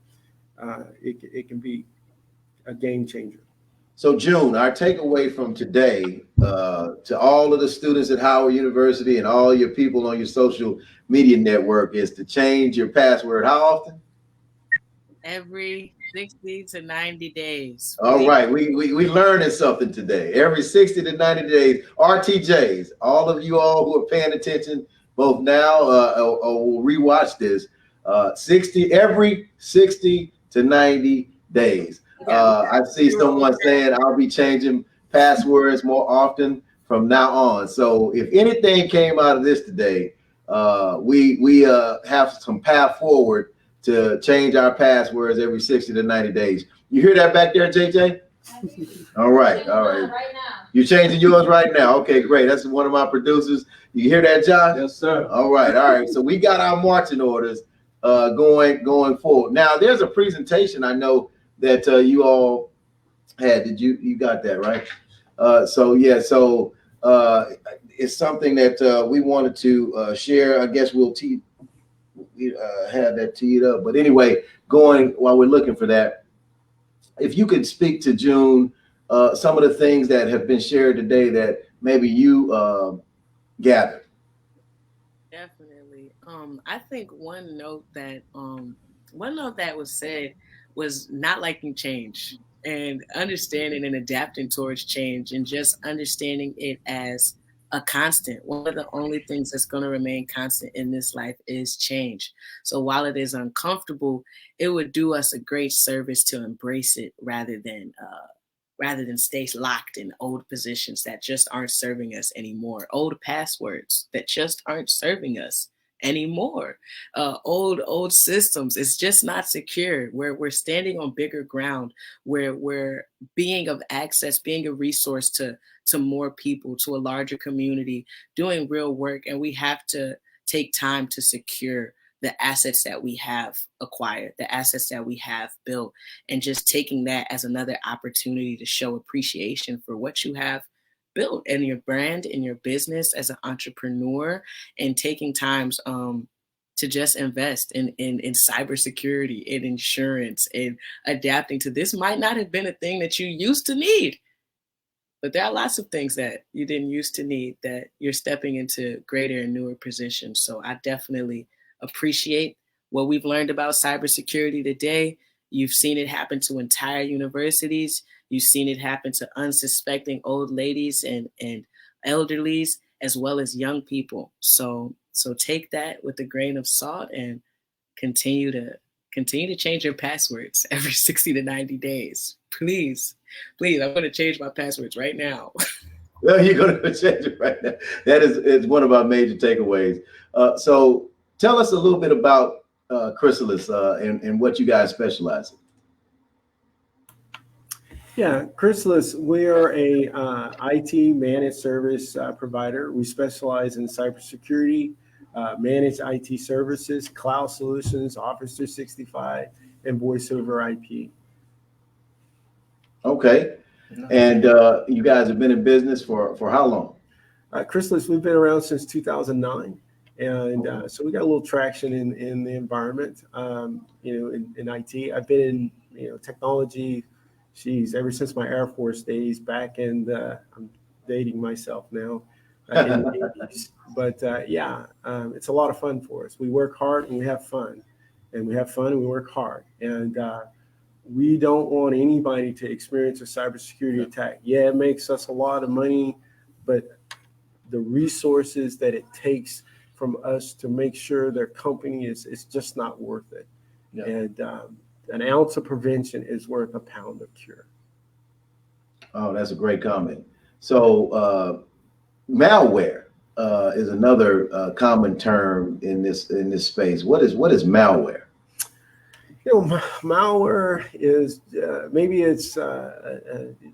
it can be a game changer. So June, our takeaway from today to all of the students at Howard University and all your people on your social media network is to change your password how often? Every 60 to 90 days. All right, we learning something today. Every 60 to 90 days. RTJs, all of you all who are paying attention, both now or will rewatch this, every 60 to 90 days. I see someone saying I'll be changing passwords more often from now on. So if anything came out of this today, we have some path forward to change our passwords every 60 to 90 days. You hear that back there, JJ? All right. Right now. You're changing yours right now. Okay, great. That's one of my producers. You hear that, John? Yes, sir. All right. So we got our marching orders going forward. Now, there's a presentation I know that you all had. Did you got that, right? So it's something that we wanted to share. I guess we'll have that teed up. But anyway, while we're looking for that, if you could speak to June, some of the things that have been shared today that maybe you gathered. Definitely. I think one note that was said was not liking change and understanding and adapting towards change, and just understanding it as a constant. One of the only things that's going to remain constant in this life is change. So while it is uncomfortable, it would do us a great service to embrace it rather than stay locked in old positions that just aren't serving us anymore, old passwords that just aren't serving us anymore, old systems. It's just not secure. We're standing on bigger ground, where we're being of access, being a resource to more people, to a larger community, doing real work. And we have to take time to secure the assets that we have acquired, the assets that we have built, and just taking that as another opportunity to show appreciation for what you have built in your brand, in your business as an entrepreneur, and taking times to just invest in cybersecurity, in insurance, and adapting to this. Might not have been a thing that you used to need, but there are lots of things that you didn't used to need that you're stepping into greater and newer positions. So I definitely appreciate what we've learned about cybersecurity today. You've seen it happen to entire universities. You've seen it happen to unsuspecting old ladies and elderlies, as well as young people. So take that with a grain of salt and continue to change your passwords every 60 to 90 days. Please, I'm going to change my passwords right now. Well, you're going to change it right now. It's one of our major takeaways. So tell us a little bit about Chrysalis and what you guys specialize in. Yeah, Chrysalis, we are a IT managed service provider. We specialize in cybersecurity, managed IT services, cloud solutions, Office 365, and voice over IP. Okay. And you guys have been in business for how long? Chrysalis, we've been around since 2009, And so we got a little traction in the environment, in IT. I've been in, technology, ever since my Air Force days back in I'm dating myself now, in the 80s. But it's a lot of fun for us. We work hard and we have fun. And we have fun and we work hard. And we don't want anybody to experience a cybersecurity attack. Yeah, it makes us a lot of money, but the resources that it takes from us to make sure their company is just not worth it. Yeah. And an ounce of prevention is worth a pound of cure. Oh, that's a great comment. So malware is another common term in this space. What is malware? Malware is maybe it's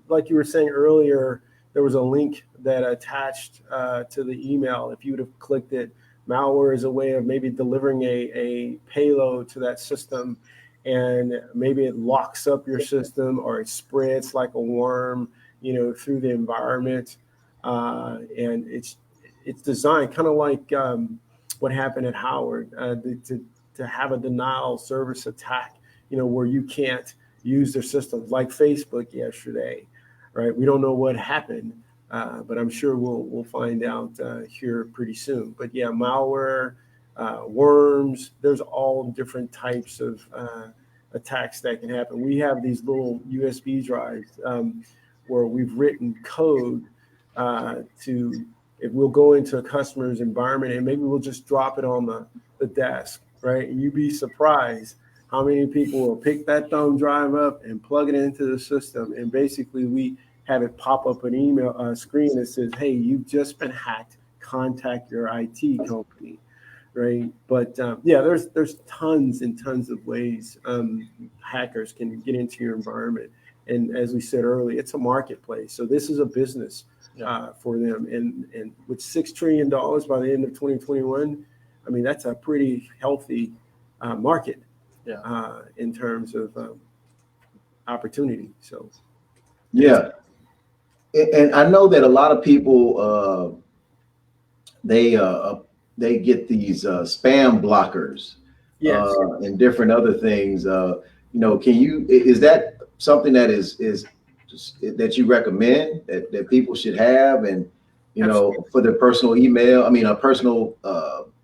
like you were saying earlier. There was a link that attached to the email. If you would have clicked it, malware is a way of maybe delivering a payload to that system, and maybe it locks up your system or it spreads like a worm, through the environment. And it's designed kind of like what happened at Howard to have a denial service attack, where you can't use their systems, like Facebook yesterday, right? We don't know what happened, but I'm sure we'll find out here pretty soon. But yeah, malware, worms, there's all different types of attacks that can happen. We have these little USB drives where we've written code if we'll go into a customer's environment and maybe we'll just drop it on the desk, right? And you'd be surprised how many people will pick that thumb drive up and plug it into the system. And basically we have it pop up an email screen that says, hey, you've just been hacked, contact your IT company, right? But there's tons and tons of ways hackers can get into your environment. And as we said earlier, it's a marketplace. So this is a business for them. And with $6 trillion by the end of 2021, I mean, that's a pretty healthy market in terms of opportunity. So, yeah. And I know that a lot of people, they get these spam blockers and different other things. Is that something that is that you recommend that people should have, and for their personal email, personal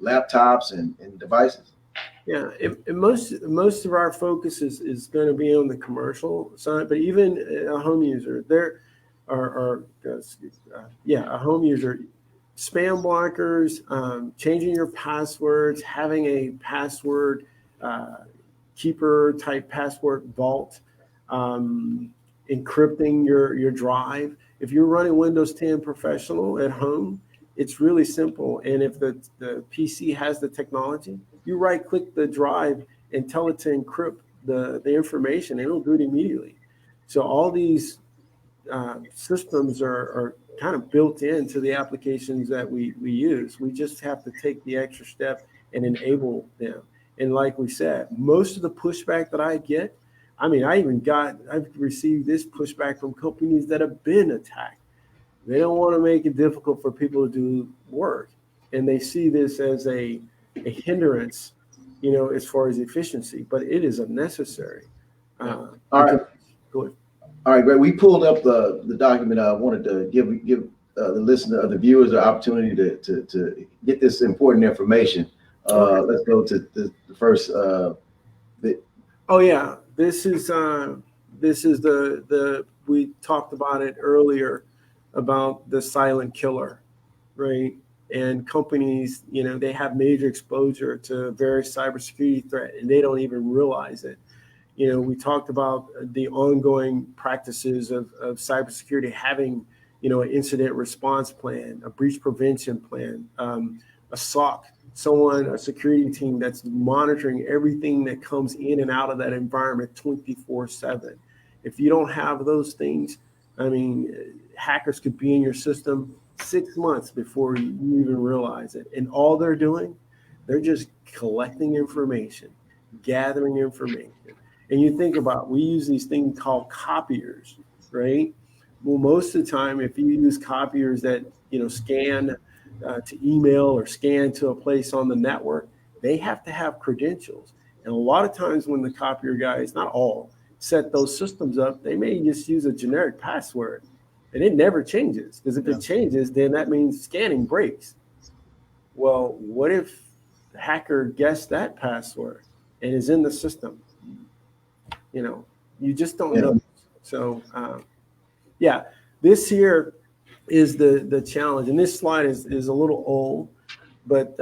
laptops and devices? Yeah, most of our focus is going to be on the commercial side, but even a home user, a home user, spam blockers, changing your passwords, having a password keeper type password vault, encrypting your drive. If you're running Windows 10 Professional at home, it's really simple. And if the PC has the technology, you right click the drive and tell it to encrypt the information, and it'll do it immediately. So all these systems are kind of built into the applications that we use. We just have to take the extra step and enable them. And like we said, most of the pushback that I get, I've received this pushback from companies that have been attacked. They don't want to make it difficult for people to do work. And they see this as a hindrance, as far as efficiency, but it is unnecessary. All right. Go ahead. All right, Greg, we pulled up the document. I wanted to give the listener, the viewers, the opportunity to get this important information. Let's go to the first bit. Oh yeah, this is the we talked about it earlier about the silent killer, right? And companies, they have major exposure to various cybersecurity threat, and they don't even realize it. We talked about the ongoing practices of cybersecurity having, an incident response plan, a breach prevention plan, a SOC, a security team that's monitoring everything that comes in and out of that environment 24/7. If you don't have those things, hackers could be in your system 6 months before you even realize it. And all they're doing, they're just collecting information, gathering information. And you think about, we use these things called copiers, right? Well, most of the time, if you use copiers that, scan to email or scan to a place on the network, they have to have credentials. And a lot of times when the copier guys, not all, set those systems up, they may just use a generic password and it never changes. Because if it changes, then that means scanning breaks. Well, what if the hacker guessed that password and is in the system? You just don't know. So, this here is the challenge. And this slide is a little old, but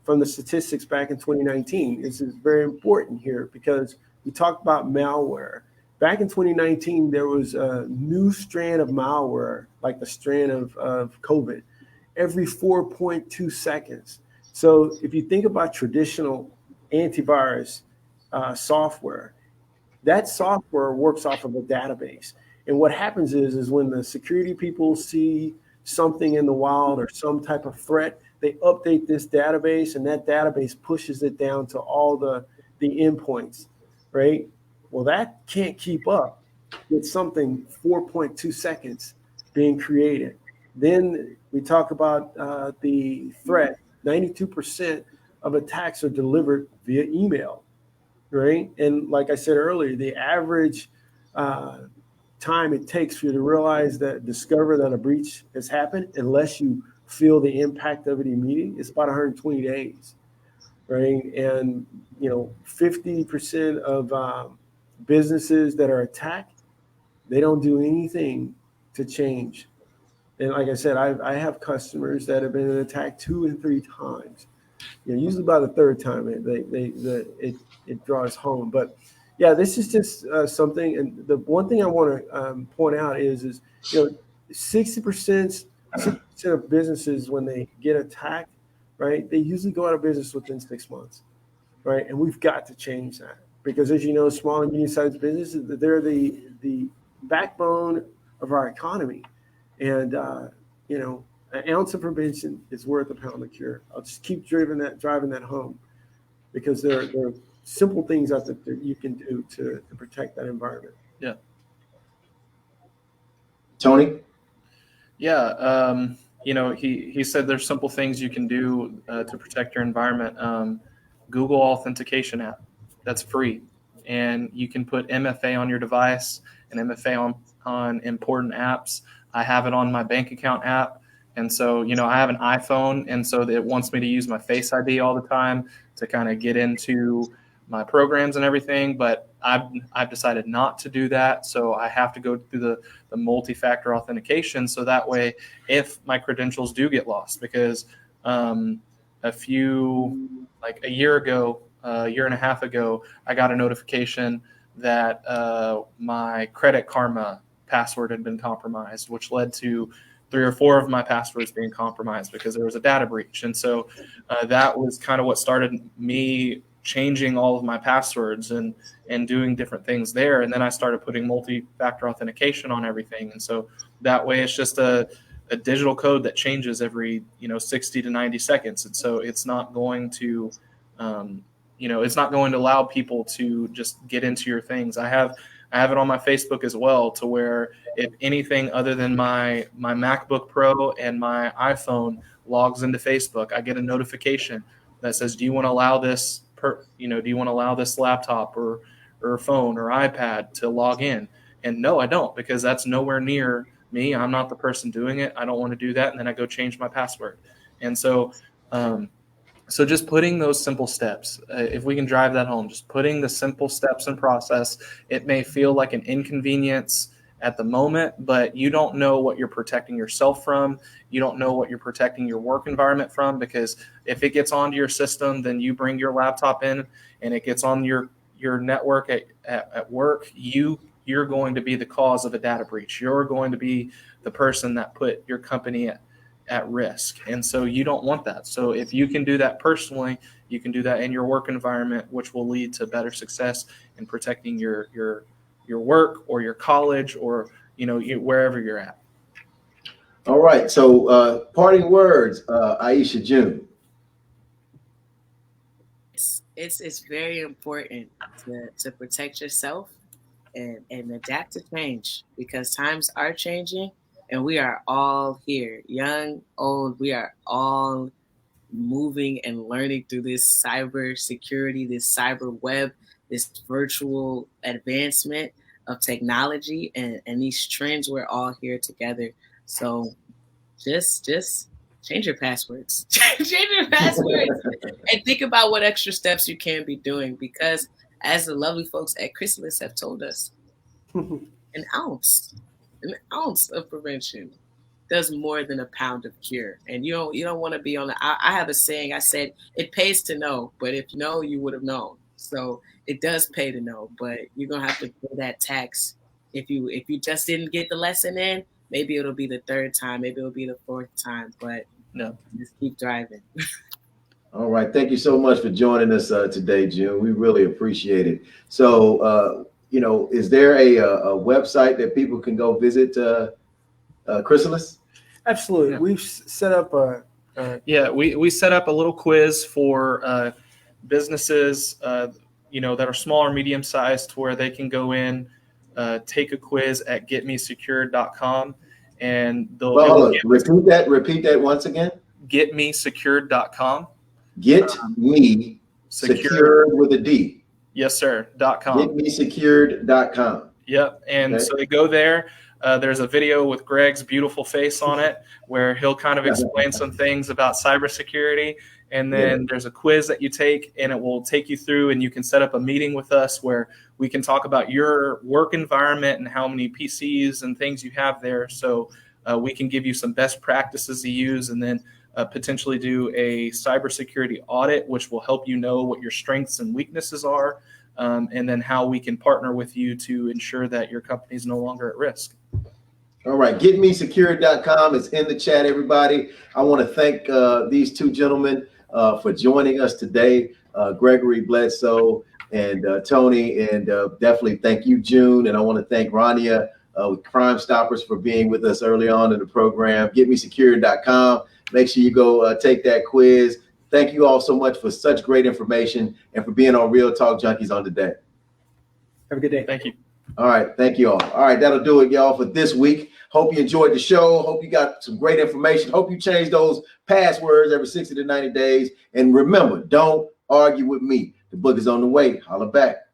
from the statistics back in 2019, this is very important here because we talked about malware. Back in 2019, there was a new strand of malware, like the strand of COVID, every 4.2 seconds. So if you think about traditional antivirus software, that software works off of a database. And what happens is when the security people see something in the wild or some type of threat, they update this database, and that database pushes it down to all the endpoints, right? Well, that can't keep up with something 4.2 seconds being created. Then we talk about the threat. 92% of attacks are delivered via email, right? And like I said earlier, the average time it takes for you to discover that a breach has happened, unless you feel the impact of it immediately, it's about 120 days, right? And 50% of businesses that are attacked, they don't do anything to change. And like I said, I have customers that have been attacked 2 and 3 times. Usually by the third time it draws home. But yeah, this is just something. And the one thing I want to point out is 60% of businesses, when they get attacked, right, they usually go out of business within 6 months, right? And we've got to change that because, as you know, small and medium-sized businesses, they're the backbone of our economy. And an ounce of prevention is worth a pound of cure. I'll just keep driving that home because there are simple things out there that you can do to protect that environment. Yeah. Tony? Yeah. He said there's simple things you can do to protect your environment. Google Authentication app, that's free. And you can put MFA on your device and MFA on important apps. I have it on my bank account app. And so, I have an iPhone, and so it wants me to use my Face ID all the time to kind of get into my programs and everything. But I've decided not to do that. So I have to go through the multi-factor authentication. So that way, if my credentials do get lost, because a year and a half ago, I got a notification that my Credit Karma password had been compromised, which led to 3 or 4 of my passwords being compromised because there was a data breach. And so that was kind of what started me changing all of my passwords and doing different things there. And then I started putting multi-factor authentication on everything. And so that way it's just a digital code that changes every 60 to 90 seconds. And so it's not going to it's not going to allow people to just get into your things. I have it on my Facebook as well, to where if anything other than my MacBook Pro and my iPhone logs into Facebook, I get a notification that says, do you want to allow this laptop or phone or iPad to log in? And no, I don't, because that's nowhere near me. I'm not the person doing it. I don't want to do that. And then I go change my password. And so so just putting those simple steps, if we can drive that home, just putting the simple steps in process, it may feel like an inconvenience at the moment, but you don't know what you're protecting yourself from. You don't know what you're protecting your work environment from, because if it gets onto your system, then you bring your laptop in and it gets on your network at work, you're going to be the cause of a data breach. You're going to be the person that put your company at risk. And so you don't want that. So if you can do that personally, you can do that in your work environment, which will lead to better success in protecting your work or your college or wherever you're at. All right. So parting words, Aisha June. It's very important to protect yourself and adapt to change, because times are changing. and we are all here, young, old. We are all moving and learning through this cyber security, this cyber web, this virtual advancement of technology, and these trends. We're all here together. So just change your passwords. Change your passwords and think about what extra steps you can be doing, because as the lovely folks at Chrysalis have told us, an ounce of prevention does more than a pound of cure. And you don't want to be on the, I have a saying, I said, it pays to know, but if you know, you would have known. So it does pay to know, but you're going to have to pay that tax. If you just didn't get the lesson in, maybe it'll be the third time, maybe it'll be the fourth time, but no, just keep driving. All right. Thank you so much for joining us today, June. We really appreciate it. So, is there a website that people can go visit Chrysalis? Absolutely. Yeah. We've set up we set up a little quiz for businesses, that are small or medium sized, where they can go in, take a quiz at getmesecured.com, and they'll repeat that once again. Getmesecured.com. Get me secured with a D. Yes, sir. .com. Getmesecured.com. Yep. And so they go there. There's a video with Greg's beautiful face on it where he'll kind of explain some things about cybersecurity. And then there's a quiz that you take, and it will take you through, and you can set up a meeting with us where we can talk about your work environment and how many PCs and things you have there. So we can give you some best practices to use, and then potentially do a cybersecurity audit, which will help you know what your strengths and weaknesses are, and then how we can partner with you to ensure that your company is no longer at risk. All right, getmesecured.com is in the chat, everybody. I want to thank these two gentlemen for joining us today, Gregory Bledsoe and Tony, and definitely thank you, June. And I want to thank Rania with Crime Stoppers for being with us early on in the program. Getmesecured.com. Make sure you go take that quiz. Thank you all so much for such great information and for being on Real Talk Junkies on today. Have a good day. Thank you. All right. Thank you all. All right. That'll do it, y'all, for this week. Hope you enjoyed the show. Hope you got some great information. Hope you change those passwords every 60 to 90 days. And remember, don't argue with me. The book is on the way. Holla back.